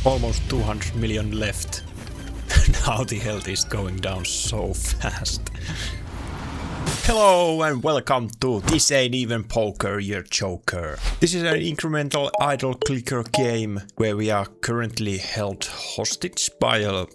almost 200 million left. Now the health is going down so fast. Hello and welcome to This Ain't Even Poker, Your Joker. This is an incremental idle clicker game where we are currently held hostage by a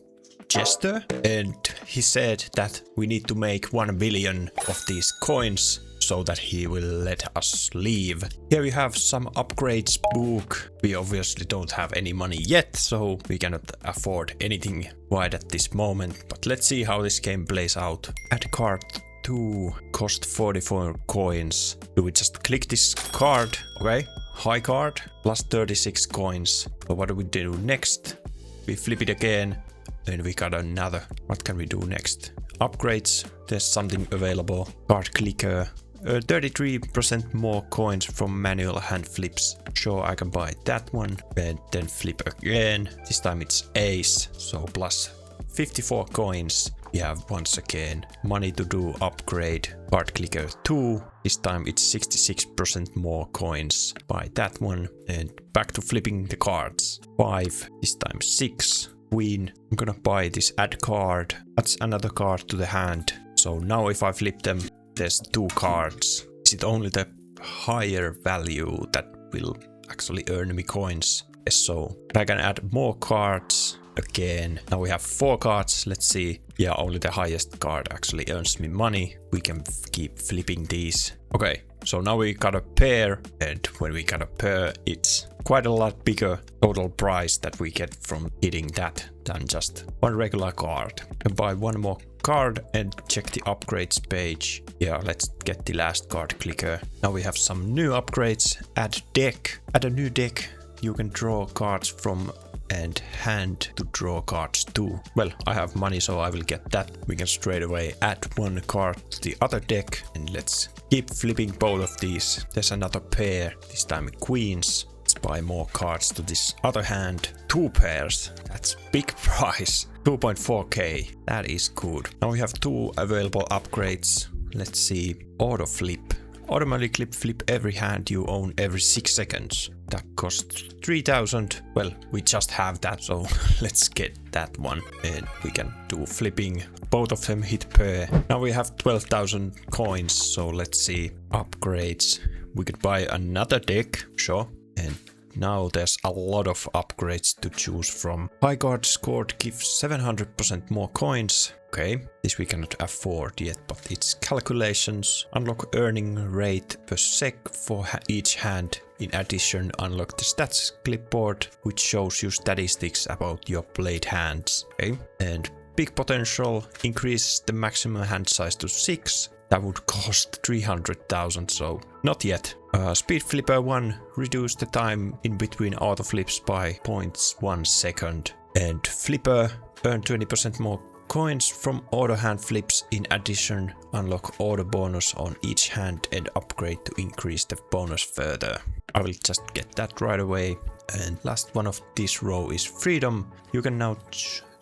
Jester, and he said that we need to make 1 billion of these coins so that he will let us leave. Here we have some upgrades book. We obviously don't have any money yet, so we cannot afford anything right at this moment. But let's see how this game plays out. Add card 2 cost 44 coins. Do we just click this card? Okay, high card plus 36 coins. So what do we do next? We flip it again. Then we got another. What can we do next? Upgrades. There's something available. Card clicker. 33% more coins from manual hand flips. Sure, I can buy that one. And then flip again. This time it's ace. So plus 54 coins. We have once again money to do upgrade. Card clicker 2. This time it's 66% more coins. Buy that one. And back to flipping the cards. 5. This time 6. Queen. I'm gonna buy this add card. That's another card to the hand. So now if I flip them, there's 2 cards. Is it only the higher value that will actually earn me coins? Yes, so I can add more cards again. Now we have 4 cards. Let's see. Yeah, only the highest card actually earns me money. We can keep flipping these. Okay, so now we got a pair, and when we got a pair, it's quite a lot bigger total price that we get from hitting that than just one regular card. And buy one more card and check the upgrades page. Yeah, let's get the last card clicker. Now we have some new upgrades. Add deck. Add a new deck. You can draw cards from and hand to draw cards too. Well, I have money, so I will get that. We can straight away add one card to the other deck, and let's keep flipping both of these. There's another pair, this time queens. Let's buy more cards to this other hand. 2 pairs, that's big price. 2.4k, that is good. Now we have 2 available upgrades. Let's see, auto flip. Automatically flip every hand you own every 6 seconds. That costs 3000. Well, we just have that, so let's get that one. And we can do flipping. Both of them hit pair. Now we have 12,000 coins, so let's see. Upgrades. We could buy another deck, sure. And now there's a lot of upgrades to choose from. High card scored gives 700% more coins. Okay, this we cannot afford yet, but it's calculations. Unlock earning rate per sec for each hand. In addition, unlock the stats clipboard, which shows you statistics about your played hands. Okay, and big potential, increase the maximum hand size to 6. That would cost 300,000, so not yet. Speed flipper 1, reduce the time in between auto flips by 0.1 second. And flipper, earn 20% more coins from auto hand flips. In addition, unlock auto bonus on each hand and upgrade to increase the bonus further. I will just get that right away. And last one of this row is freedom. You can now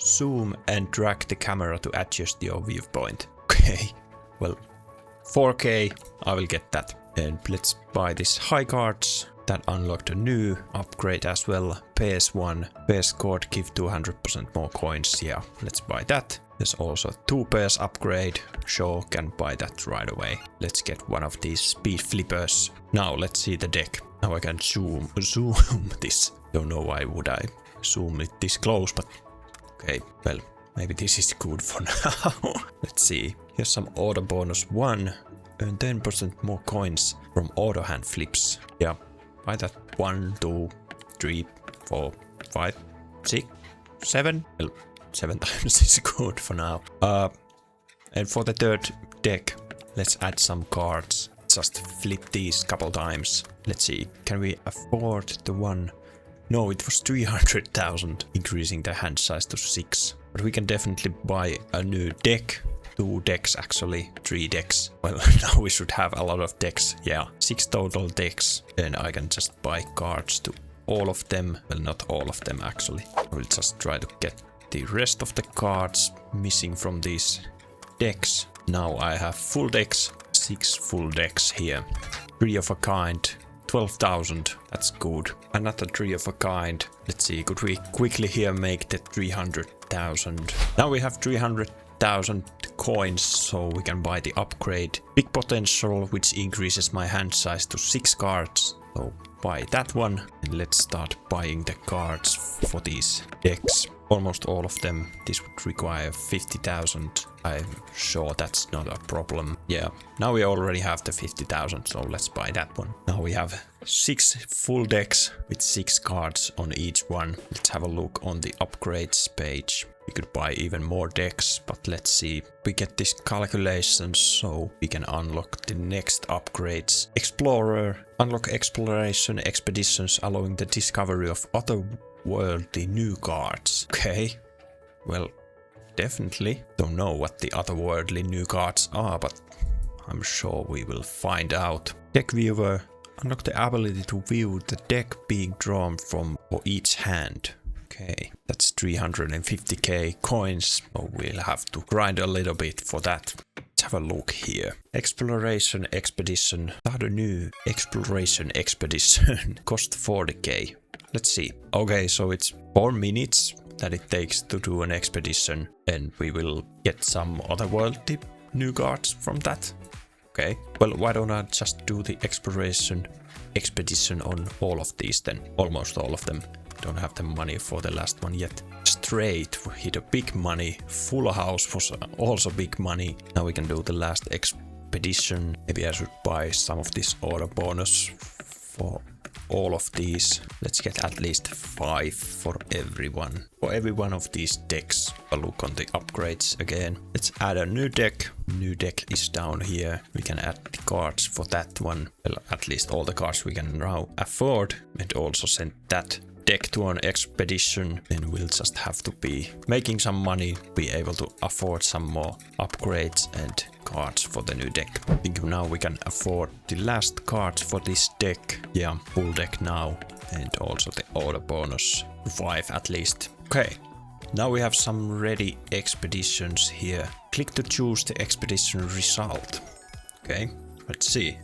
zoom and drag the camera to adjust your viewpoint. Okay, well, 4k, I will get that. And let's buy this high cards. That unlocked a new upgrade as well. PS1. Pairs card give 200% more coins. Yeah, let's buy that. There's also 2 pairs upgrade. Sure, can buy that right away. Let's get one of these speed flippers. Now let's see the deck. Now I can zoom this. Don't know why would I zoom it this close, but okay, well, maybe this is good for now. Let's see. Here's some auto bonus 1. Earn 10% more coins from auto hand flips. Yeah. Buy that 1, 2, 3, 4, 5, 6, 7. Well, 7 times is good for now. And for the third deck, let's add some cards. Just flip these couple times. Let's see, can we afford the one? No, it was 300,000, increasing the hand size to 6. But we can definitely buy a new deck. 2 decks actually, 3 decks. Well, now we should have a lot of decks. Yeah, 6 total decks. And I can just buy cards to all of them. Well, not all of them actually. I will just try to get the rest of the cards missing from these decks. Now I have full decks, 6 full decks here. 3 of a kind, 12,000. That's good. Another tree of a kind. Let's see, could we quickly here make the 300,000? Now we have 300,000 coins, so we can buy the upgrade. Big potential, which increases my hand size to 6 cards. So buy that one, and let's start buying the cards for these decks. Almost all of them. This would require 50,000. I'm sure that's not a problem. Yeah, now we already have the 50,000, so let's buy that one. Now we have 6 full decks with 6 cards on each one. Let's have a look on the upgrades page. We could buy even more decks, but let's see. We get this calculation so we can unlock the next upgrades. Explorer. Unlock exploration expeditions allowing the discovery of otherworldly new cards. Okay. Well, definitely. Don't know what the otherworldly new cards are, but I'm sure we will find out. Deck viewer. Unlock the ability to view the deck being drawn from for each hand. Okay, that's 350k coins, so we'll have to grind a little bit for that. Let's have a look here. Exploration expedition. Start a new exploration expedition. Cost 40k. Let's see. Okay, so it's 4 minutes that it takes to do an expedition, and we will get some otherworldly new cards from that. Okay, well, why don't I just do the exploration expedition on all of these then? Almost all of them. Don't have the money for the last one yet. Straight hit a big money. Full house was also big money. Now we can do the last expedition. Maybe I should buy some of this order bonus for all of these. Let's get at least 5 for everyone. For every one of these decks. A look on the upgrades again. Let's add a new deck. New deck is down here. We can add the cards for that one. Well, at least all the cards we can now afford. And also send that deck to an expedition, then we'll just have to be making some money, be able to afford some more upgrades and cards for the new deck. I think now we can afford the last cards for this deck. Yeah, full deck now, and also the order bonus 5 at least. Okay, now we have some ready expeditions here. Click to choose the expedition result. Okay, let's see.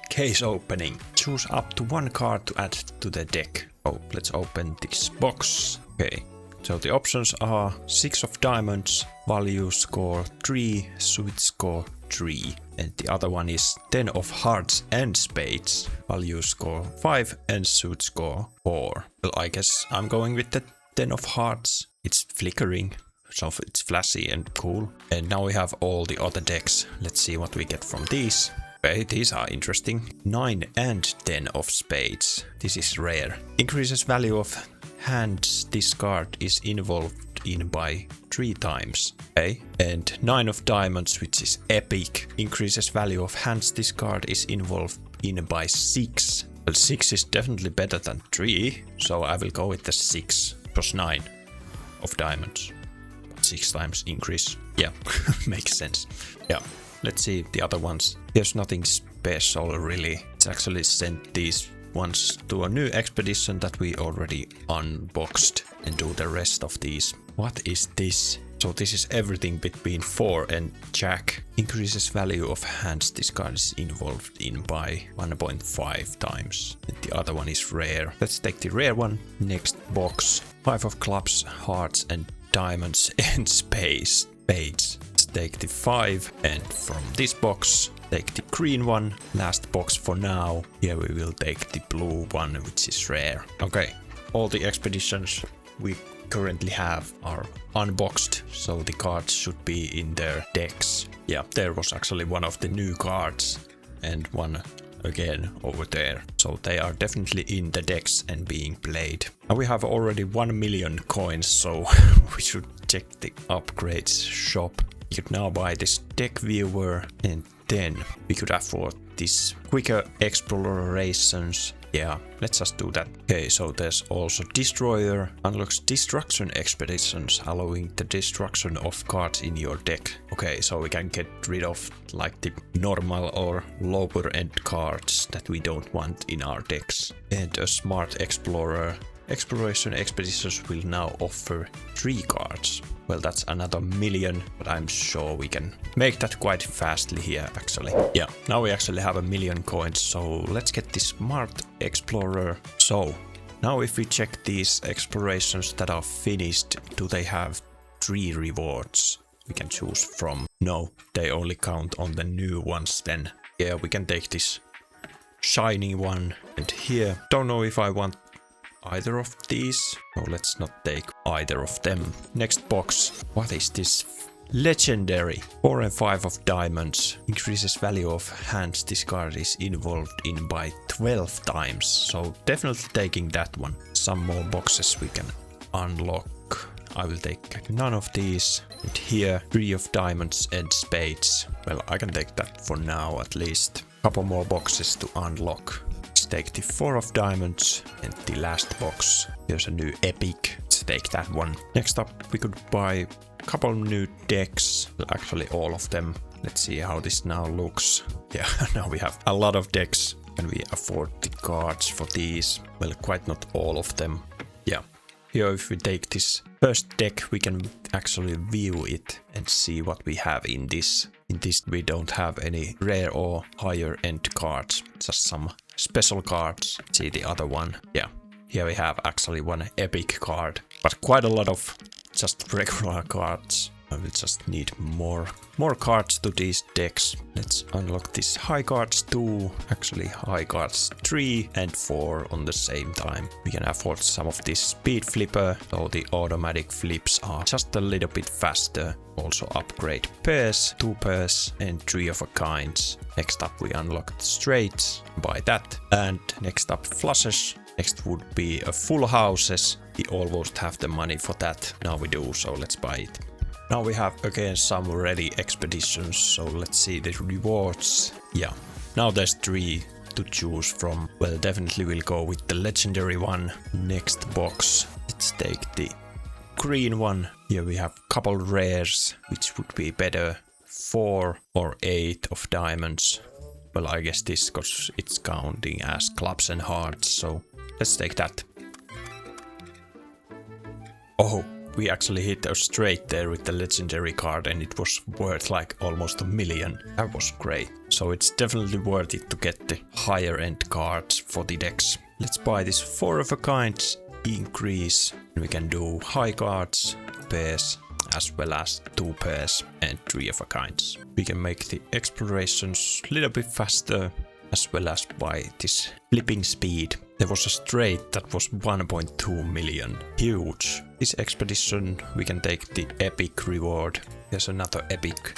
Case opening. Choose up to 1 card to add to the deck. Oh, let's open this box. Okay, so the options are 6 of diamonds, value score 3, suit score 3. And the other one is 10 of hearts and spades, value score 5 and suit score 4. Well, I guess I'm going with the 10 of hearts. It's flickering, so it's flashy and cool. And now we have all the other decks. Let's see what we get from these. Okay, these are interesting. 9 and 10 of spades. This is rare. Increases value of hands this card is involved in by 3 times. Okay, and 9 of diamonds, which is epic. Increases value of hands this card is involved in by 6. Well, 6 is definitely better than 3, so I will go with the 6 plus 9 of diamonds. 6 times increase. Yeah, makes sense. Yeah. Let's see the other ones. There's nothing special really. It's actually sent these ones to a new expedition that we already unboxed and do the rest of these. What is this? So this is everything between 4 and jack. Increases value of hands this card is involved in by 1.5 times. And the other one is rare. Let's take the rare one. Next box. 5 of clubs, hearts and diamonds and spades. Let's take the 5 and from this box take the green one. Last box for now. Here we will take the blue one, which is rare. Okay, all the expeditions we currently have are unboxed, so the cards should be in their decks. Yeah, there was actually one of the new cards and one again over there. So they are definitely in the decks and being played. Now we have already 1 million coins, so we should check the upgrades shop. We could now buy this deck viewer, and then we could afford this quicker explorations. Yeah, let's just do that. Okay, so there's also Destroyer. Unlocks destruction expeditions, allowing the destruction of cards in your deck. Okay, so we can get rid of like the normal or lower end cards that we don't want in our decks. And a Smart Explorer. exploration expeditions will now offer 3 cards. Well, that's another million, but I'm sure we can make that quite fastly here, actually. Yeah, now we actually have 1,000,000 coins, so let's get this smart explorer. So, now if we check these explorations that are finished, do they have 3 rewards we can choose from? No, they only count on the new ones then. Yeah, we can take this shiny one, and here, don't know if I want either of these. No, let's not take either of them. Next box. What is this? Legendary. 4 and 5 of diamonds. Increases value of hands this card is involved in by 12 times. So definitely taking that one. Some more boxes we can unlock. I will take none of these. And here, 3 of diamonds and spades. Well, I can take that for now at least. Couple more boxes to unlock. Let's take the 4 of diamonds and the last box. Here's a new epic. Let's take that one. Next up, we could buy a couple new decks. Well, actually all of them. Let's see how this now looks. Yeah, now we have a lot of decks. Can we afford the cards for these? Well, quite not all of them. Yeah. Here, if we take this first deck, we can actually view it and see what we have in this. In this, we don't have any rare or higher end cards, just some special cards. See the other one. Yeah, here we have actually one epic card, but quite a lot of just regular cards. I will just need more cards to these decks. Let's unlock this high cards 2, actually high cards 3 and 4 on the same time. We can afford some of this speed flipper, so the automatic flips are just a little bit faster. Also upgrade pairs, 2 pairs and 3 of a kinds. Next up we unlock the straights, buy that. And next up flushes. Next would be a full houses. We almost have the money for that. Now we do, so let's buy it. Now we have again some ready expeditions, so let's see the rewards. Yeah, now there's 3 to choose from. Well, definitely we'll go with the legendary one. Next box, let's take the green one. Here we have a couple rares, which would be better. 4 or 8 of diamonds. Well, I guess this because it's counting as clubs and hearts, so let's take that. Oh, we actually hit a straight there with the legendary card and it was worth like almost 1,000,000. That was great. So it's definitely worth it to get the higher end cards for the decks. Let's buy this 4 of a kinds increase. We can do high cards, pairs, as well as 2 pairs and 3 of a kinds. We can make the explorations a little bit faster, as well as by this flipping speed. There was a straight that was 1.2 million. Huge. This expedition, we can take the epic reward. There's another epic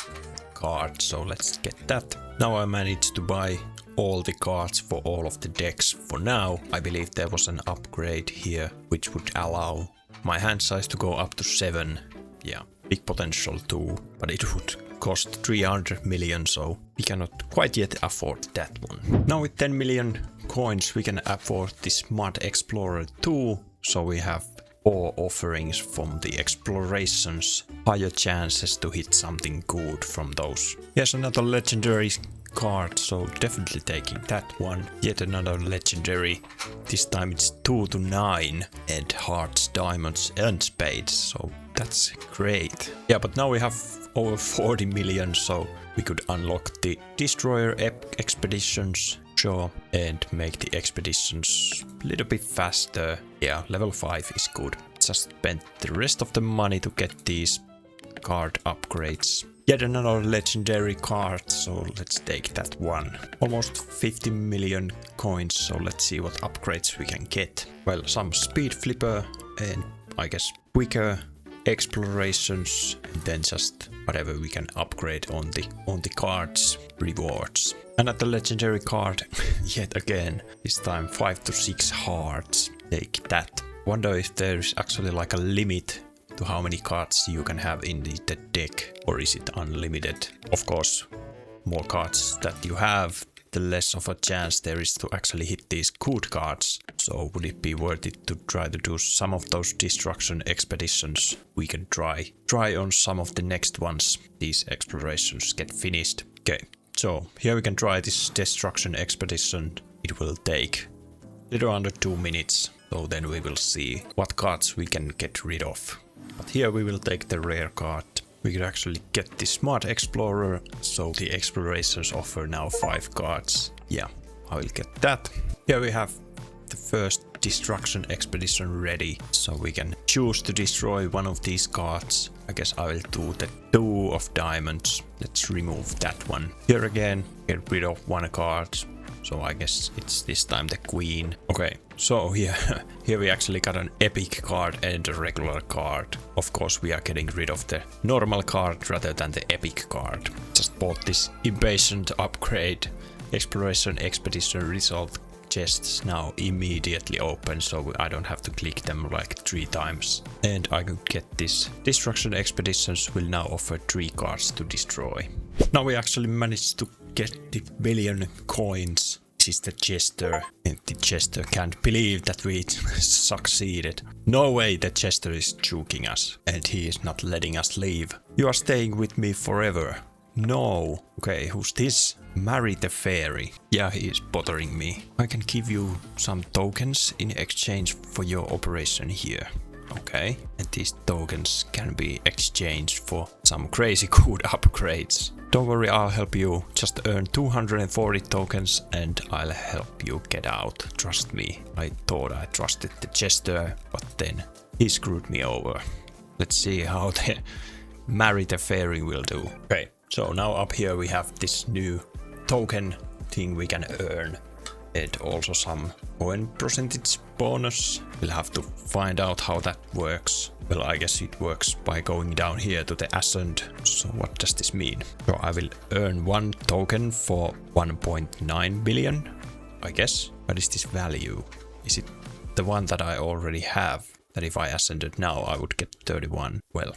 card, so let's get that. Now I managed to buy all the cards for all of the decks for now. I believe there was an upgrade here, which would allow my hand size to go up to 7. Yeah, big potential too, but it would cost 300 million, so we cannot quite yet afford that one. Now with 10 million coins, we can afford the Smart Explorer 2, so we have 4 offerings from the explorations, higher chances to hit something good from those. Here's another legendary card, so definitely taking that one. Yet another legendary. This time it's 2 to 9 and hearts, diamonds and spades, so that's great. Yeah, but now we have over 40 million, so we could unlock the destroyer expeditions, sure, and make the expeditions a little bit faster. Yeah, level 5 is good. Just spent the rest of the money to get these card upgrades. Yet another legendary card, so let's take that one. Almost 50 million coins, so let's see what upgrades we can get. Well, some speed flipper and I guess quicker explorations, and then just whatever we can upgrade on the cards rewards. Another legendary card yet again, this time 5 to 6 hearts. Take that. Wonder if there's actually like a limit to how many cards you can have in the deck, or is it unlimited? Of course, more cards that you have, the less of a chance there is to actually hit these good cards. So would it be worth it to try to do some of those destruction expeditions? We can try on some of the next ones. These explorations get finished. Okay, so here we can try this destruction expedition. It will take little under 2 minutes. So then we will see what cards we can get rid of. But here we will take the rare card. We could actually get the Smart Explorer, so the explorations offer now 5 cards. Yeah, I will get that. Here we have the first destruction expedition ready, so we can choose to destroy one of these cards. I guess I will do the 2 of diamonds. Let's remove that one. Here again, get rid of 1 card. So I guess it's this time the queen. Okay, so here we actually got an epic card and a regular card. Of course we are getting rid of the normal card rather than the epic card. Just bought this impatient upgrade. Exploration expedition result chests now immediately open, so I don't have to click them like 3 times. And I could get this. Destruction expeditions will now offer 3 cards to destroy. Now we actually managed to get the billion coins. This is the Jester, and the Jester can't believe that we succeeded. No way the Jester is juking us, and he is not letting us leave. You are staying with me forever. No. Okay, who's this? Marry the fairy. Yeah, he is bothering me. I can give you some tokens in exchange for your operation here. Okay, and these tokens can be exchanged for some crazy good upgrades. Don't worry, I'll help you. Just earn 240 tokens and I'll help you get out. Trust me. I thought I trusted the Jester, but then he screwed me over. Let's see how the Marry the Fairy will do. Okay, so now up here we have this new token thing we can earn. And also some coin percentage bonus. We'll have to find out how that works. Well, I guess it works by going down here to the ascent. So what does this mean? So I will earn 1 token for 1.9 billion, I guess. What is this value? Is it the one that I already have? That if I ascended now, I would get 31. Well,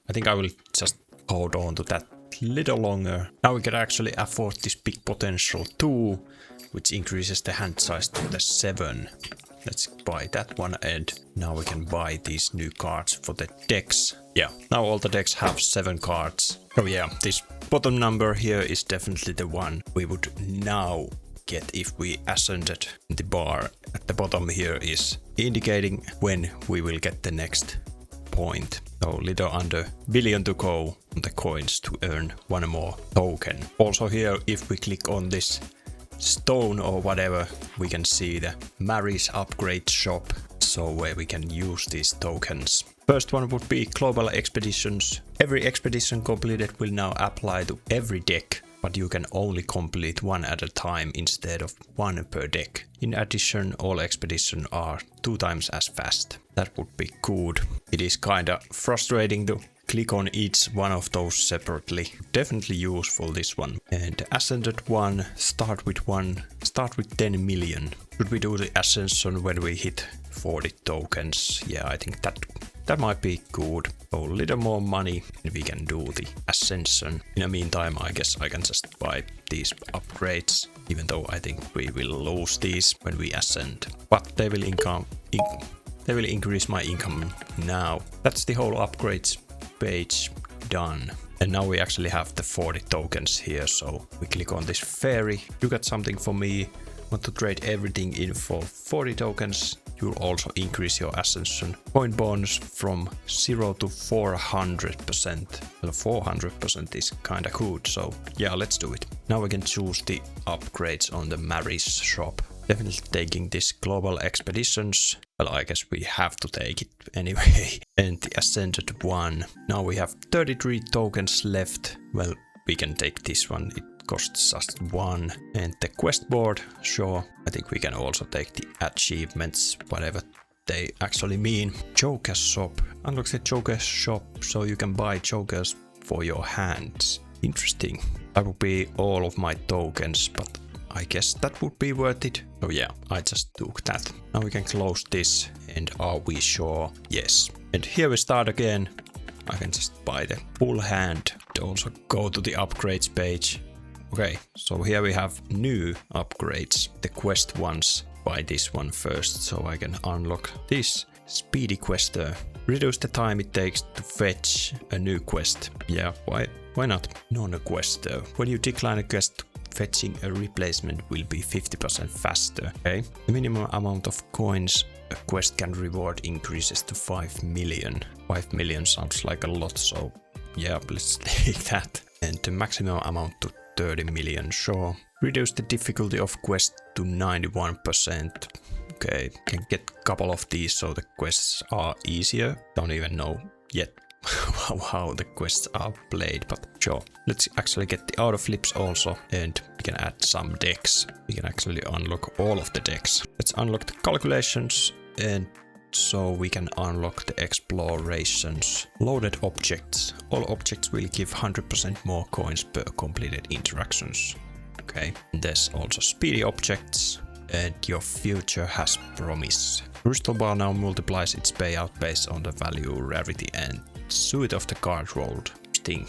I think I will just hold on to that little longer. Now we can actually afford this big potential too, which increases the hand size to the 7. Let's buy that one, and now we can buy these new cards for the decks. Yeah, now all the decks have 7 cards. Oh yeah, this bottom number here is definitely the one we would now get if we ascended. The bar at the bottom here is indicating when we will get the next point. So little under billion to go on the coins to earn 1 more token. Also here, if we click on this stone or whatever, we can see the Mary's upgrade shop, so where we can use these tokens. First one would be global expeditions. Every expedition completed will now apply to every deck, but you can only complete 1 at a time instead of 1 per deck. In addition, all expeditions are 2 times as fast. That would be good. It is kinda frustrating to click on each one of those separately. Definitely useful, this one. And ascended one, start with 10 million. Should we do the ascension when we hit 40 tokens? Yeah, I think that might be good. So a little more money and we can do the ascension. In the meantime, I guess I can just buy these upgrades, even though I think we will lose these when we ascend. But they will increase my income now. That's the whole upgrades page done. And now we actually have the 40 tokens here, so we click on this fairy. You got something for me. Want to trade everything in for 40 tokens. You'll also increase your ascension point bonus from 0 to 400%. Well, 400% is kinda good, so yeah, let's do it. Now we can choose the upgrades on the Mary's shop. Definitely taking this global expeditions. Well, I guess we have to take it anyway. And the ascended one. Now we have 33 tokens left. Well, we can take this one. It costs us 1. And the quest board, sure. I think we can also take the achievements, whatever they actually mean. Joker shop. Unlock the Joker shop so you can buy jokers for your hands. Interesting. That would be all of my tokens, but I guess that would be worth it. So yeah, I just took that. Now we can close this, and are we sure? Yes. And here we start again. I can just buy the full hand and also go to the upgrades page. Okay, so here we have new upgrades, the quest ones. Buy this one first so I can unlock this. Speedy quester. Reduce the time it takes to fetch a new quest. Yeah, why not? Non-quester. When you decline a quest fetching a replacement will be 50% faster. Okay. The minimum amount of coins a quest can reward increases to 5 million. 5 million sounds like a lot, so yeah, let's take that. And the maximum amount to 30 million, sure. Reduce the difficulty of quest to 91%. Okay, can get a couple of these so the quests are easier. Don't even know yet how the quests are played, but sure. Let's actually get the auto flips also, and we can add some decks. We can actually unlock all of the decks. Let's unlock the calculations, and so we can unlock the explorations. Loaded objects. All objects will give 100% more coins per completed interactions. Okay, and there's also speedy objects, and your future has promise. Crystal bar now multiplies its payout based on the value, rarity, and suit of the card rolled. Thing.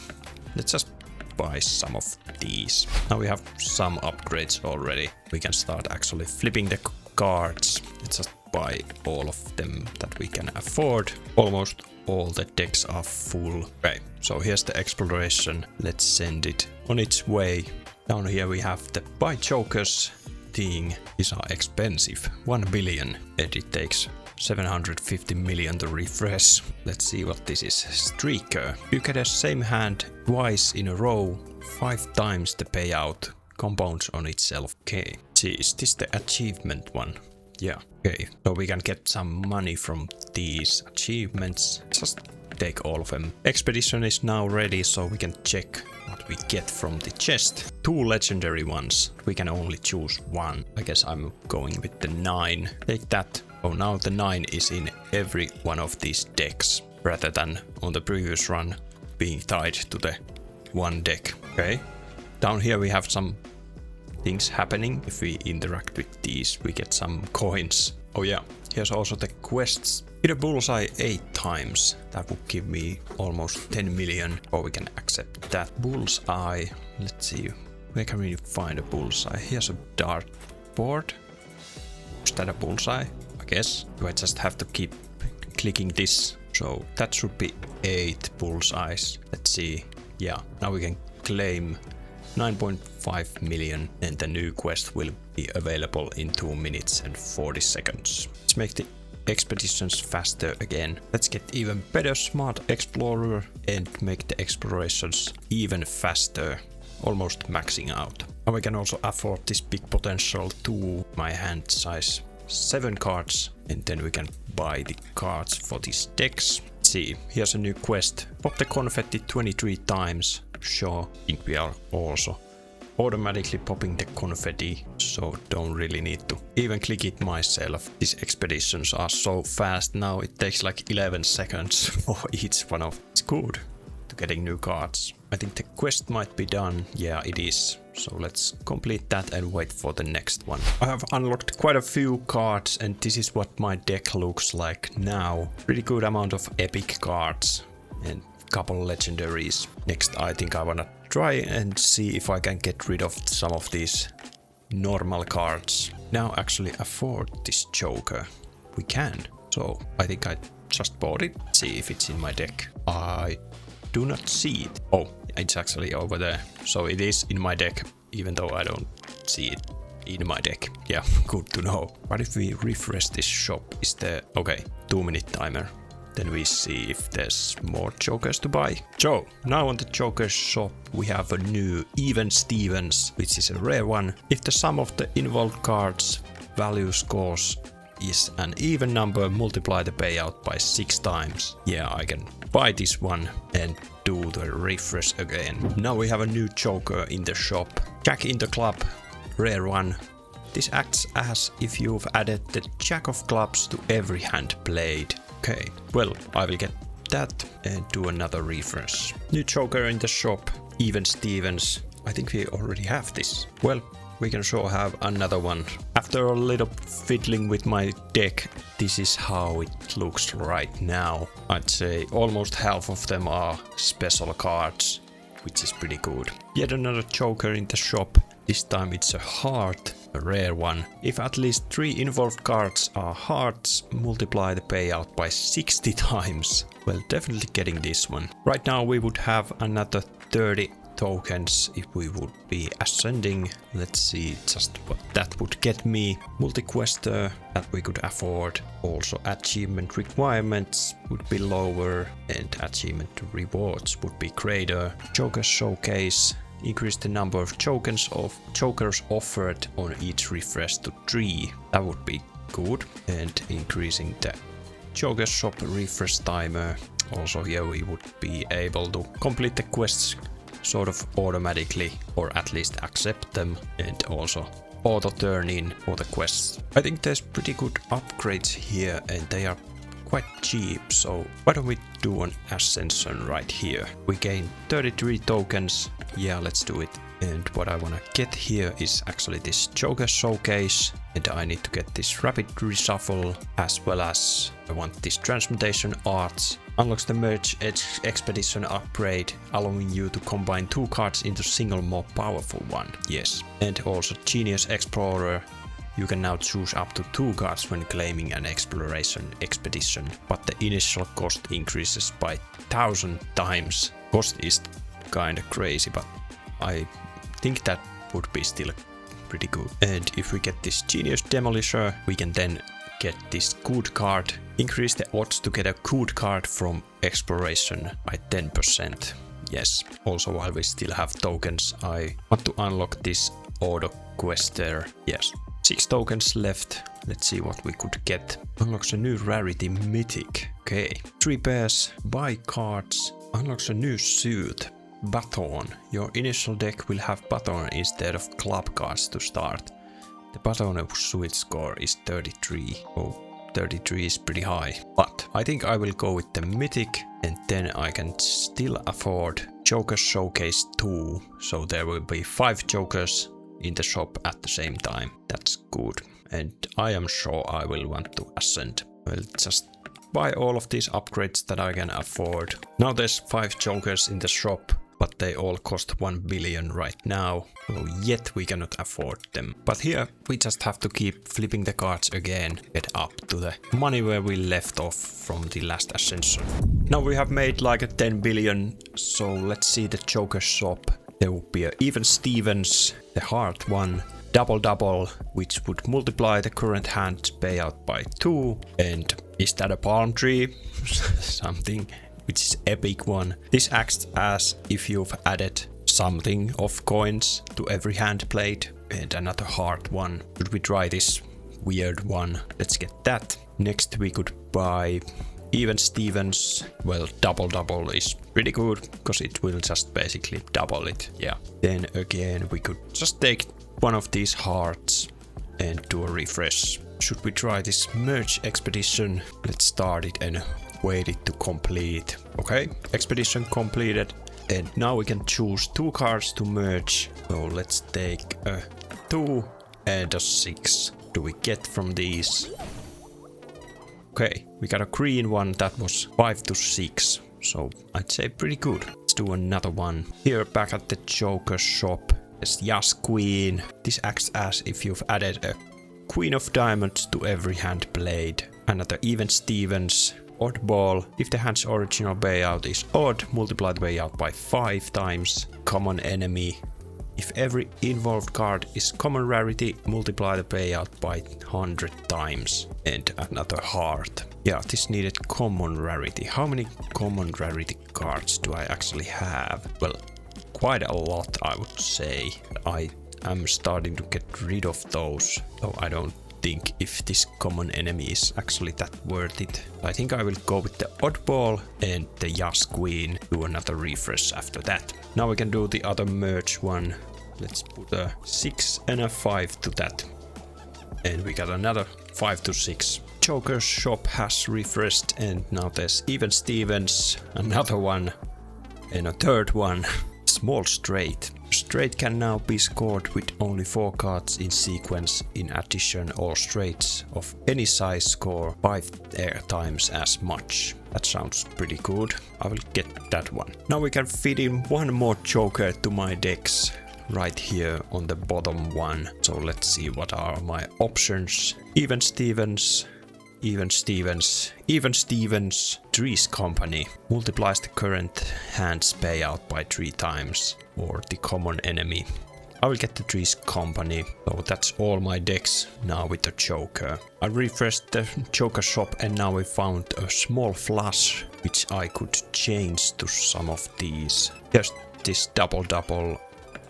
Let's just buy some of these. Now we have some upgrades already. We can start actually flipping the cards. Let's just buy all of them that we can afford. Almost all the decks are full. Okay, so here's the exploration. Let's send it on its way. Down here we have the buy jokers thing. These are expensive. 1 billion, and it takes 750 million to refresh. Let's see what this is. Streaker. You get the same hand twice in a row, 5 times the payout. Compounds on itself. Okay. See, is this the achievement one? Yeah. Okay. So we can get some money from these achievements. Just take all of them. Expedition is now ready, so we can check what we get from the chest. 2 legendary ones. We can only choose one. I guess I'm going with the 9. Take that. Oh, now the 9 is in every one of these decks, rather than on the previous run being tied to the one deck. Okay. Down here we have some things happening. If we interact with these, we get some coins. Oh yeah, here's also the quests. Hit a bullseye 8 times. That would give me almost 10 million, or we can accept that. Bullseye, let's see, where can we find a bullseye? Here's a dartboard. Is that a bullseye? I guess. Do I just have to keep clicking this? So that should be 8 bullseyes. Let's see. Yeah, now we can claim 9.5 million, and the new quest will be available in 2 minutes and 40 seconds. Let's make the expeditions faster again. Let's get even better smart explorer and make the explorations even faster. Almost maxing out. Now we can also afford this big potential to my hand size 7 cards, and then we can buy the cards for these decks. Let's see, here's a new quest. Pop the confetti 23 times. Sure, I think we are also automatically popping the confetti, so don't really need to even click it myself. These expeditions are so fast now, it takes like 11 seconds for each one of. It's good to getting new cards. I think the quest might be done. Yeah, it is. So let's complete that and wait for the next one. I have unlocked quite a few cards, and this is what my deck looks like now. Pretty good amount of epic cards and couple legendaries. Next, I think I wanna try and see if I can get rid of some of these normal cards. Now actually afford this Joker. We can. So I think I just bought it. See if it's in my deck. I do not see it. Oh, it's actually over there. So it is in my deck, even though I don't see it in my deck. Yeah, good to know. What if we refresh this shop? Is there... Okay, 2-minute timer. Then we see if there's more Jokers to buy. So, now on the Jokers shop we have a new Even Stevens, which is a rare one. If the sum of the involved cards value scores is an even number, multiply the payout by 6 times. Yeah, I can buy this one and do the refresh again. Now we have a new Joker in the shop. Jack in the club, rare one. This acts as if you've added the Jack of clubs to every hand played. Okay, well, I will get that and do another refresh. New Joker in the shop, Even Stevens. I think we already have this. Well, we can sure have another one. After a little fiddling with my deck, this is how it looks right now. I'd say almost half of them are special cards, which is pretty good. Yet another Joker in the shop. This time it's a heart, a rare one. If at least 3 involved cards are hearts, multiply the payout by 60 times. Well, definitely getting this one. Right now we would have another 30 tokens if we would be ascending. Let's see just what that would get me. Multi-quester that we could afford. Also achievement requirements would be lower and achievement rewards would be greater. Joker showcase. Increase the number of jokers offered on each refresh to 3. That would be good. And increasing the Joker shop refresh timer. Also here we would be able to complete the quests sort of automatically, or at least accept them, and also auto turn in for the quests. I think there's pretty good upgrades here and they are quite cheap, so why don't we do an ascension right here. We gain 33 tokens. Yeah, let's do it. And what I wanna get here is actually this Joker showcase, and I need to get this rapid reshuffle, as well as I want this transmutation arts. Unlocks the merge expedition upgrade, allowing you to combine 2 cards into single more powerful one. Yes. And also Genius Explorer. You can now choose up to 2 cards when claiming an exploration expedition, but the initial cost increases by 1000 times. Cost is kinda crazy, but I think that would be still pretty good. And if we get this Genius Demolisher, we can then get this good card. Increase the odds to get a good card from exploration by 10%. Yes. Also, while we still have tokens, I want to unlock this auto quester. Yes. 6 tokens left. Let's see what we could get. Unlocks a new rarity mythic. Okay. 3 pairs. Buy cards. Unlocks a new suit. Baton. Your initial deck will have baton instead of club cards to start. The baton of suit score is 33. Oh, 33 is pretty high. But I think I will go with the mythic, and then I can still afford Joker Showcase 2. So there will be 5 jokers in the shop at the same time. That's good. And I am sure I will want to ascend. I'll just buy all of these upgrades that I can afford. Now there's 5 jokers in the shop, but they all cost 1 billion right now, so yet we cannot afford them. But here we just have to keep flipping the cards again, get up to the money where we left off from the last ascension. Now we have made like a 10 billion, so let's see the Joker shop. There will be a even Stevens, the hard one, double, which would multiply the current hand payout by 2. And is that a palm tree? Something. Which is epic one. This acts as if you've added something of coins to every hand played. And another hard one. Should we try this weird one? Let's get that. Next we could buy even Stevens. Well, double is pretty good, because it will just basically double it. Yeah. Then again we could just take one of these hearts and do a refresh. Should we try this merge expedition? Let's start it and wait it to complete. Okay, expedition completed, and now we can choose 2 cards to merge. So let's take a 2 and a 6. Do we get from these? Okay, we got a green one that was 5 to 6, so I'd say pretty good. Let's do another one. Here back at the Joker shop, there's Yas Queen. This acts as if you've added a Queen of Diamonds to every hand played. Another even Stevens. Oddball. If the hand's original payout is odd, multiply the payout by 5 times. Common enemy. If every involved card is common rarity, multiply the payout by 100 times. And another heart. Yeah, this needed common rarity. How many common rarity cards do I actually have? Well, quite a lot, I would say. I am starting to get rid of those, so I don't think if this common enemy is actually that worth it. I think I will go with the oddball and the Yas Queen. Do another refresh after that. Now we can do the other merge one. Let's put a 6 and a 5 to that. And we got another 5 to 6. Joker's shop has refreshed, and now there's even Stevens, another one, and a third one. Small straight. Straight can now be scored with only 4 cards in sequence. In addition, all straights of any size score 5 times as much. That sounds pretty good. I will get that one. Now we can fit in one more Joker to my decks right here on the bottom one. So let's see what are my options. Even Stevens. Even Stevens, even Stevens. Three's Company multiplies the current hand's payout by 3 times. or the common enemy. I will get the tree's company, so that's all my decks now with the Joker. I refreshed the Joker shop and now I found a small flush which I could change to some of these. Just this double.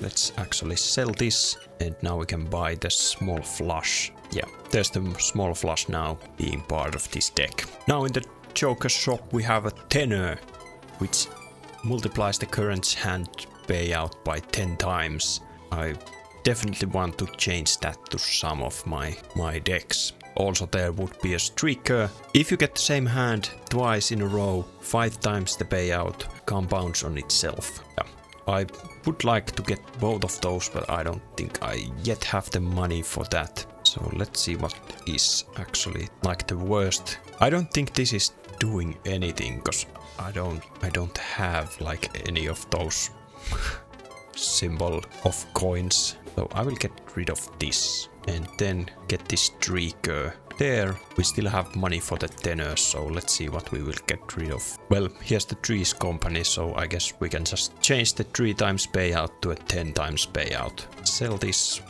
Let's actually sell this and now we can buy the small flush. Yeah, there's the small flush now being part of this deck. Now in the Joker shop we have a tenor which multiplies the current hand payout by 10 times. I definitely want to change that to some of my decks. Also there would be a streaker. If you get the same hand twice in a row, 5 times the payout compounds on itself. Yeah. I would like to get both of those, but I don't think I yet have the money for that. So let's see what is actually like the worst. I don't think this is doing anything because I don't have like any of those symbol of coins. So I will get rid of this and then get this streaker. There we still have money for the tenor, so let's see what we will get rid of. Well, here's the tree's company, so I guess we can just change the 3 times payout to a 10 times payout. Sell this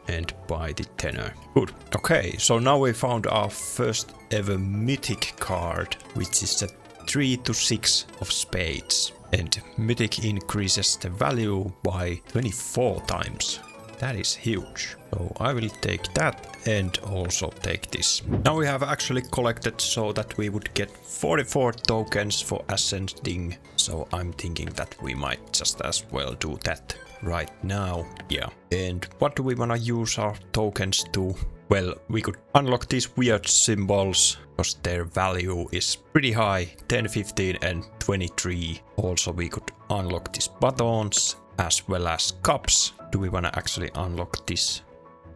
and buy the tenor. Good. Okay, so now we found our first ever mythic card, which is the 3 to 6 of spades. And mythic increases the value by 24 times. That is huge. So I will take that and also take this. Now we have actually collected so that we would get 44 tokens for ascending. So I'm thinking that we might just as well do that right now. Yeah. And what do we want to use our tokens to? Well, we could unlock these weird symbols because their value is pretty high, 10, 15 and 23. Also we could unlock these buttons as well as cups. Do we want to actually unlock this?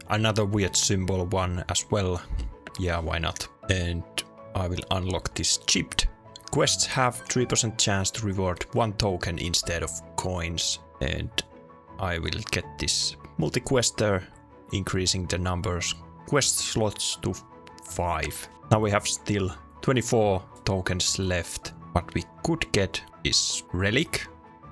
Another weird symbol one as well. Yeah, why not? And I will unlock this chipped. Quests have 3% chance to reward 1 token instead of coins. And I will get this multi-quester, increasing the numbers quest slots to 5. Now we have still 24 tokens left. What we could get is relic,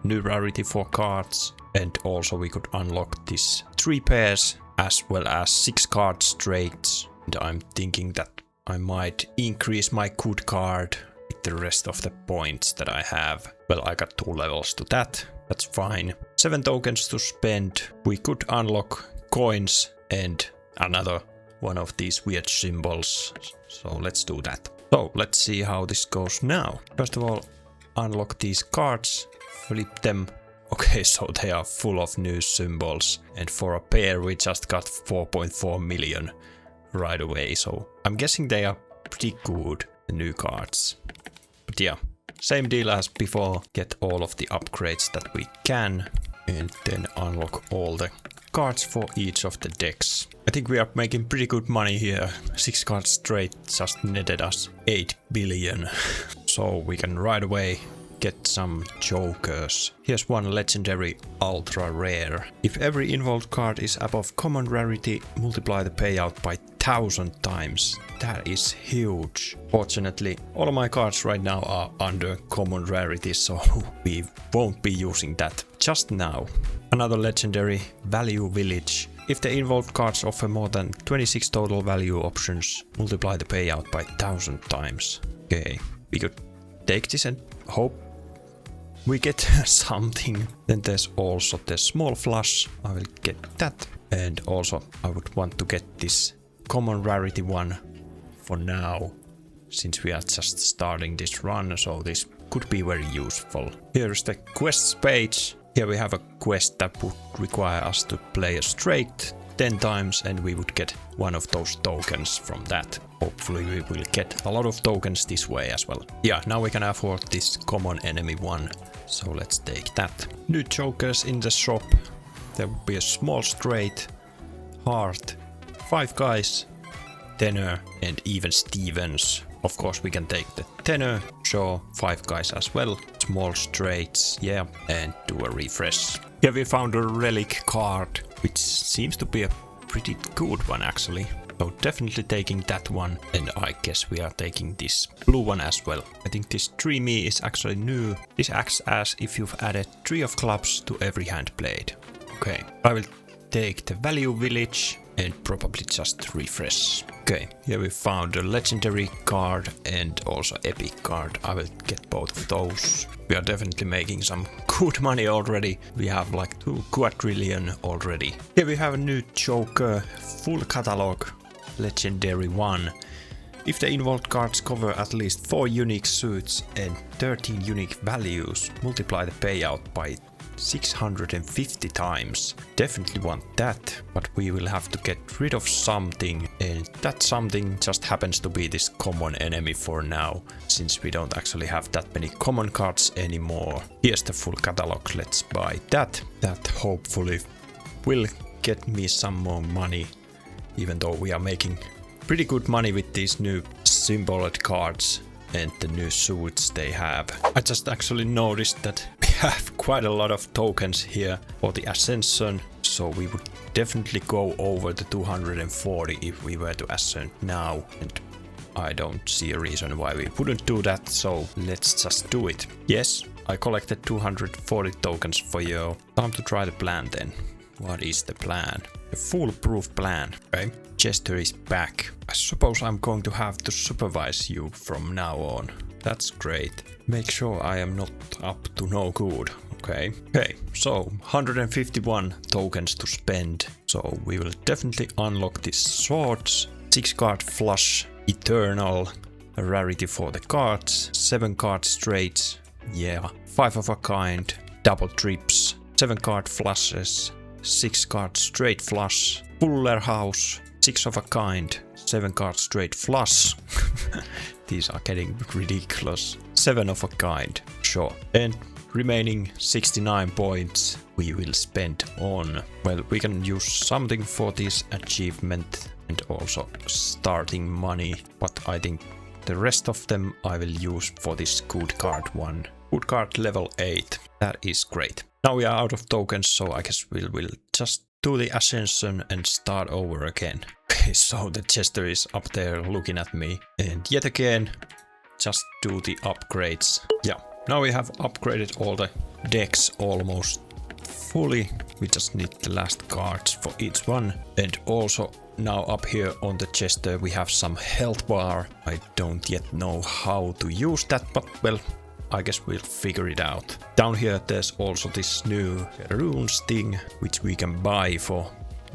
new rarity for cards, and also we could unlock this 3 pairs as well as 6 card straights. And I'm thinking that I might increase my good card with the rest of the points that I have. Well, I got 2 levels to that. That's fine. 7 tokens to spend. We could unlock coins and another one of these weird symbols. So let's do that. So let's see how this goes now. First of all, unlock these cards, flip them. Okay, so they are full of new symbols. And for a pair, we just got 4.4 million right away. So I'm guessing they are pretty good, the new cards. But yeah, same deal as before. Get all of the upgrades that we can. And then unlock all the cards for each of the decks. I think we are making pretty good money here. 6 cards straight just netted us 8 billion. So we can right away get some jokers. Here's one legendary ultra rare. If every involved card is above common rarity, multiply the payout by 1000 times. That is huge. Fortunately, all of my cards right now are under common rarity, so we won't be using that just now. Another legendary value village. If the involved cards offer more than 26 total value options, multiply the payout by 1000 times. Okay, we could take this and hope we get something. Then there's also the small flush. I will get that. And also I would want to get this common rarity one for now, since we are just starting this run, so this could be very useful. Here's the quests page. Here we have a quest that would require us to play a straight 10 times and we would get one of those tokens from that. Hopefully we will get a lot of tokens this way as well. Yeah, now we can afford this common enemy one. So let's take that. New jokers in the shop. There will be a small straight, heart, 5 guys, tenor and even Stevens. Of course we can take the tenor, sure, 5 guys as well, small straights, yeah, and do a refresh. Here we found a relic card, which seems to be a pretty good one actually. So definitely taking that one, and I guess we are taking this blue one as well. I think this dreamy is actually new. This acts as if you've added 3 of clubs to every hand played. Okay, I will take the value village and probably just refresh. Okay, here we found a legendary card and also epic card. I will get both of those. We are definitely making some good money already. We have like 2 quadrillion already. Here we have a new Joker, full catalog, legendary one. If the involved cards cover at least 4 unique suits and 13 unique values, multiply the payout by 650 times. Definitely want that, but we will have to get rid of something, and that something just happens to be this common enemy for now, since we don't actually have that many common cards anymore. Here's the full catalog, let's buy that. That hopefully will get me some more money, even though we are making pretty good money with these new symboled cards and the new suits they have. I just actually noticed that we have quite a lot of tokens here for the Ascension, so we would definitely go over the 240 if we were to ascend now, and I don't see a reason why we wouldn't do that, so let's just do it. Yes, I collected 240 tokens for you. Time to try the plan then. What is the plan? A foolproof plan. Okay, Jester is back. I suppose I'm going to have to supervise you from now on. That's great. Make sure I am not up to no good. Okay. Okay, so 151 tokens to spend. So we will definitely unlock these swords. 6 card flush, eternal, a rarity for the cards. 7 card straights. Yeah. 5 of a kind, double trips, 7 card flushes. 6 card straight flush, Fuller House, 6 of a kind, 7 card straight flush. These are getting ridiculous. 7 of a kind, sure. And remaining 69 points we will spend on, well, we can use something for this achievement and also starting money, but I think the rest of them I will use for this good card one. Good card level 8, that is great. Now we are out of tokens, so I guess we'll just do the Ascension and start over again. Okay, so the Jester is up there looking at me. And yet again, just do the upgrades. Yeah, now we have upgraded all the decks almost fully. We just need the last cards for each one. And also now up here on the Jester we have some health bar. I don't yet know how to use that, but well, I guess we'll figure it out. Down here there's also this new runes thing, which we can buy for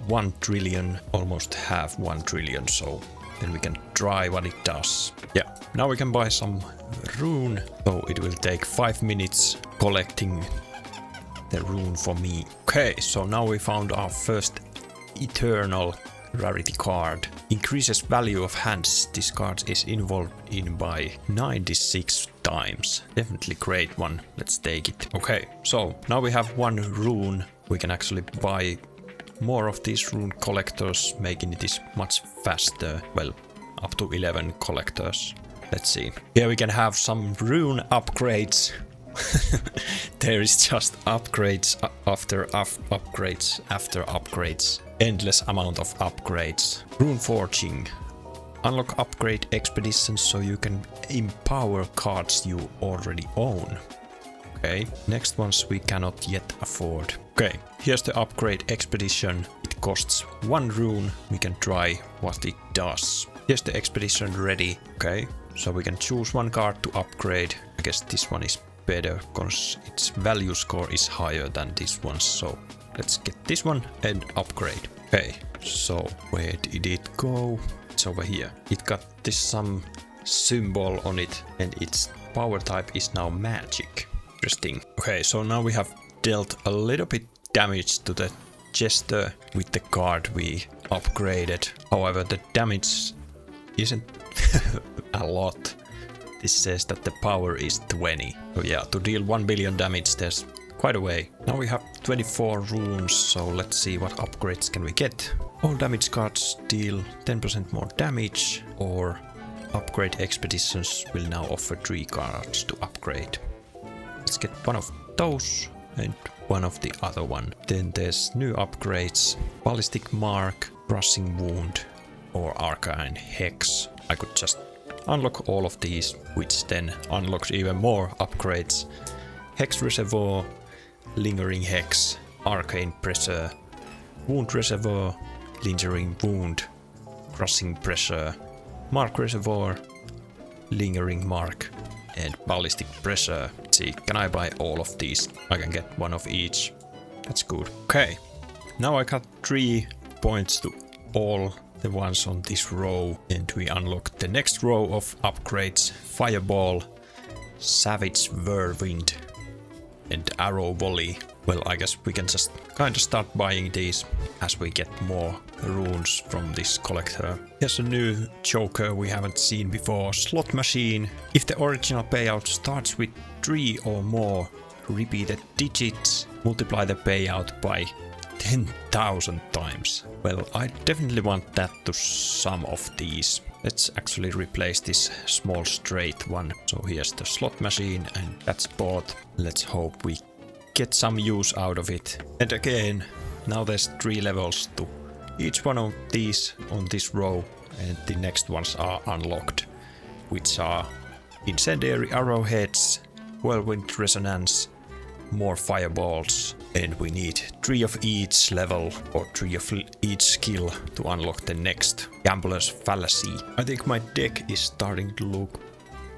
1 trillion, almost half 1 trillion, so then we can try what it does. Yeah, now we can buy some rune, so it will take 5 minutes collecting the rune for me. Okay, so now we found our first eternal rarity card. Increases value of hands this card is involved in by 96 times. Definitely great one. Let's take it. Okay, so now we have 1 rune. We can actually buy more of these rune collectors, making it much faster. Well, up to 11 collectors. Let's see. Here we can have some rune upgrades. There is just upgrades after upgrades after upgrades. Endless amount of upgrades. Rune forging. Unlock upgrade expeditions so you can empower cards you already own. Okay, next ones we cannot yet afford. Okay, here's the upgrade expedition. It costs 1 rune. We can try what it does. Here's the expedition ready. Okay, so we can choose 1 card to upgrade. I guess this one is better because its value score is higher than this one, so let's get this one and upgrade. Okay, so where did it go? It's over here. It got this some symbol on it and its power type is now magic. Interesting. Okay, so now we have dealt a little bit damage to the Jester with the card we upgraded. However, the damage isn't a lot. This says that the power is 20. So yeah, to deal 1 billion damage there's quite a way. Now we have 24 runes, so let's see what upgrades can we get. All damage cards deal 10% more damage, or upgrade expeditions will now offer 3 cards to upgrade. Let's get one of those and one of the other one. Then there's new upgrades. Ballistic mark, crushing wound, or arcane hex. I could just unlock all of these, which then unlocks even more upgrades. Hex reservoir, lingering hex, arcane pressure, wound reservoir, lingering wound, crushing pressure, mark reservoir, lingering mark, and ballistic pressure. Let's see, can I buy all of these? I can get one of each. That's good. Okay, now I got 3 points to all the ones on this row, and we unlock the next row of upgrades: Fireball, Savage Whirlwind, and Arrow Volley. Well, I guess we can just kind of start buying these as we get more runes from this collector. Here's a new joker we haven't seen before: Slot Machine. If the original payout starts with 3 or more repeated digits, multiply the payout by 10,000 times. Well, I definitely want that to some of these. Let's actually replace this small straight one. So here's the slot machine, and that's bought. Let's hope we get some use out of it. And again, now there's 3 levels to each one of these on this row, and the next ones are unlocked, which are Incendiary Arrowheads, Whirlwind Resonance, more Fireballs, and we need 3 of each level or 3 of each skill to unlock the next Gambler's Fallacy. I think my deck is starting to look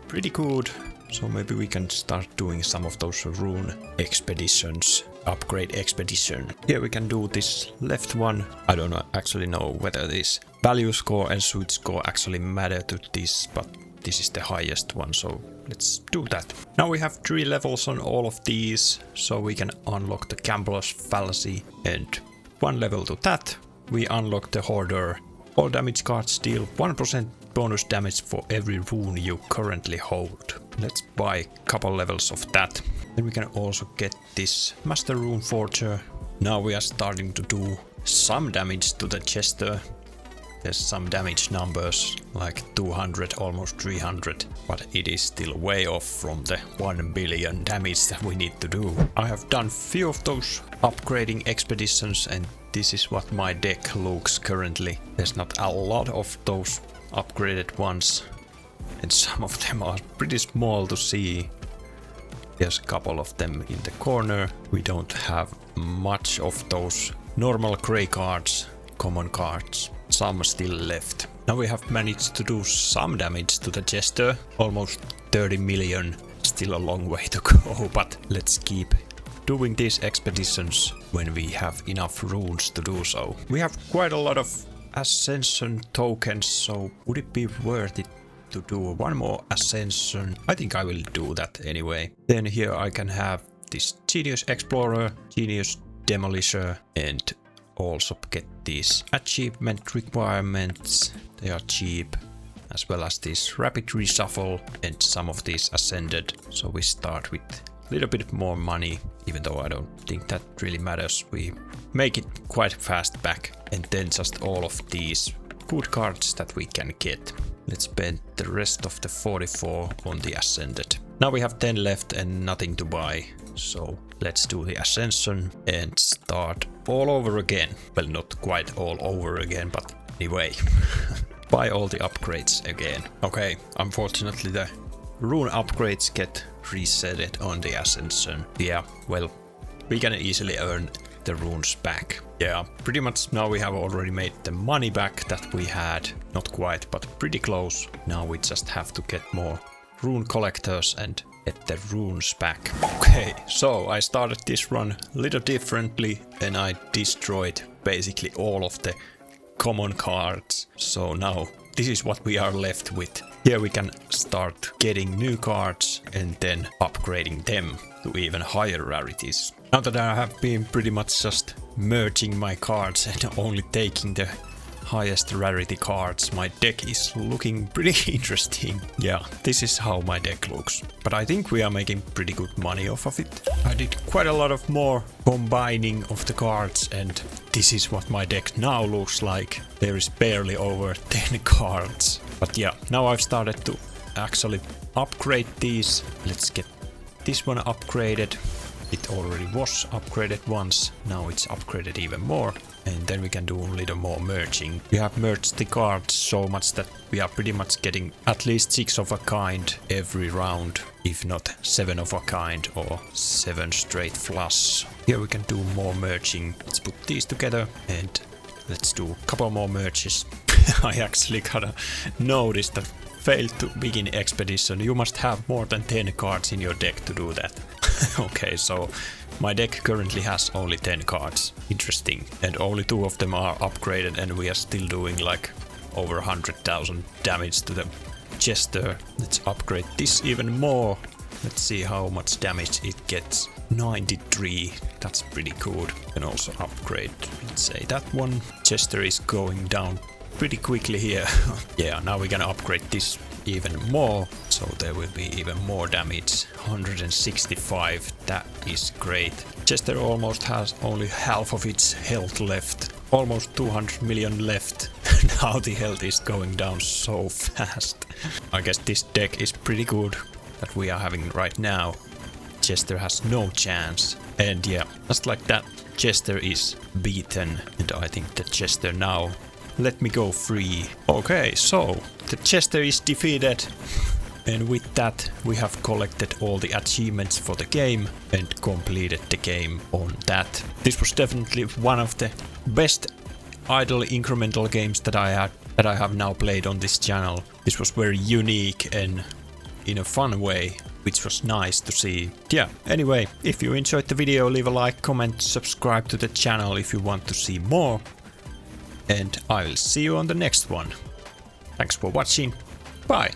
pretty good, so maybe we can start doing some of those rune expeditions. Upgrade expedition. Here we can do this left one. I don't actually know whether this value score and suit score actually matter to this, but this is the highest one, so let's do that. Now we have 3 levels on all of these, so we can unlock the Gambler's Fallacy, and 1 level to that. We unlock the Hoarder. All damage cards deal 1% bonus damage for every rune you currently hold. Let's buy a couple levels of that. Then we can also get this Master Rune Forger. Now we are starting to do some damage to the Jester. There's some damage numbers, like 200, almost 300, but it is still way off from the 1 billion damage that we need to do. I have done few of those upgrading expeditions, and this is what my deck looks currently. There's not a lot of those upgraded ones, and some of them are pretty small to see. There's a couple of them in the corner. We don't have much of those normal grey cards, common cards. Some still left. Now we have managed to do some damage to the Jester, almost 30 million. Still a long way to go, but let's keep doing these expeditions when we have enough runes to do so. We have quite a lot of Ascension tokens, so would it be worth it to do one more Ascension? I think I will do that anyway. Then here I can have this Genius Explorer, Genius Demolisher, and also get these achievement requirements. They are cheap, as well as this rapid reshuffle and some of these ascended. So we start with a little bit more money, even though I don't think that really matters. We make it quite fast back, and then just all of these good cards that we can get. Let's spend the rest of the 44 on the ascended. Now we have 10 left and nothing to buy, so let's do the Ascension and start all over again. Well, not quite all over again, but anyway. Buy all the upgrades again. Okay, unfortunately the rune upgrades get resetted on the Ascension. Yeah, well, we can easily earn the runes back. Yeah, pretty much now we have already made the money back that we had. Not quite, but pretty close. Now we just have to get more rune collectors and get the runes back. Okay, so I started this run a little differently, and I destroyed basically all of the common cards. So now this is what we are left with. Here we can start getting new cards and then upgrading them to even higher rarities. Now that I have been pretty much just merging my cards and only taking the highest rarity cards, my deck is looking pretty interesting. Yeah, this is how my deck looks. But I think we are making pretty good money off of it. I did quite a lot of more combining of the cards, and this is what my deck now looks like. There is barely over 10 cards. But yeah, now I've started to actually upgrade these. Let's get this one upgraded. It already was upgraded once, now it's upgraded even more. and then we can do a little more merging. We have merged the cards so much that we are pretty much getting at least 6 of a kind every round, if not 7 of a kind or 7 straight flush. Here we can do more merging. Let's put these together and let's do a couple more merges. I actually gotta notice that failed to begin expedition. You must have more than 10 cards in your deck to do that. Okay, so my deck currently has only 10 cards. Interesting. And only 2 of them are upgraded, and we are still doing like over 100,000 damage to the Jester. Let's upgrade this even more. Let's see how much damage it gets. 93. That's pretty good. And also upgrade, let's say that one. Jester is going down pretty quickly here. Yeah, now we're gonna upgrade this even more, so there will be even more damage. 165, that is great. Jester almost has only half of its health left. Almost 200 million left. Now the health is going down so fast. I guess this deck is pretty good that we are having right now. Jester has no chance. And yeah, just like that, Jester is beaten. And I think that Jester now let me go free. Okay, so the Jester is defeated. And with that, we have collected all the achievements for the game and completed the game on that. This was definitely one of the best idle incremental games that I have now played on this channel. This was very unique and in a fun way, which was nice to see. Yeah, anyway, if you enjoyed the video, leave a like, comment, subscribe to the channel if you want to see more. And I will see you on the next one. Thanks for watching. Bye.